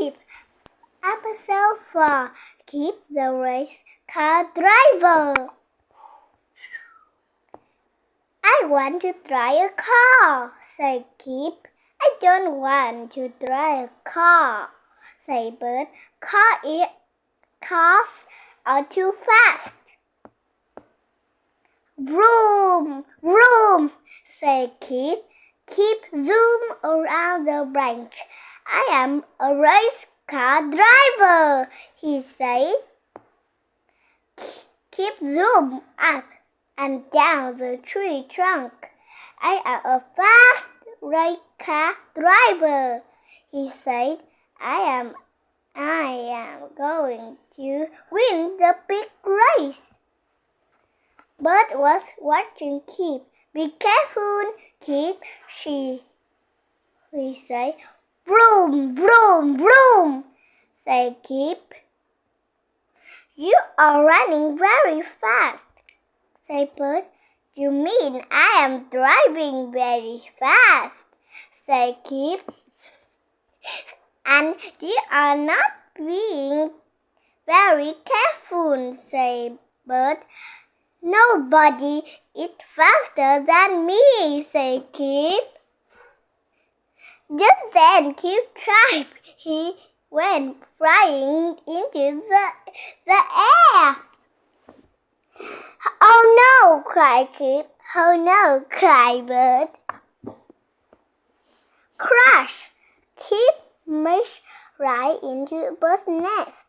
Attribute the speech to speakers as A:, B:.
A: Kip. Episode 4. Kip the Race Car Driver. I want to drive a car, said Kip. I don't want to drive a car, said Bert. Cars are too fast. Vroom, vroom, said Kip. Kip zoomed around the branch. I am a race car driver, he said. Kip zoomed up and down the tree trunk. I am a fast race car driver, he said. I am going to win the big race. Bert was watching Kip. Be careful, Kip, he said. Vroom, vroom, vroom, said Kip. You are running very fast, said Bert. You mean I am driving very fast, said Kip. And you are not being very careful, said Bert. Nobody is faster than me, said Kip. Just then Kip tripped. He went flying into the air. Oh no, cried Kip. Oh no, cried Bert. Crash! Kip smashed right into Bert's nest.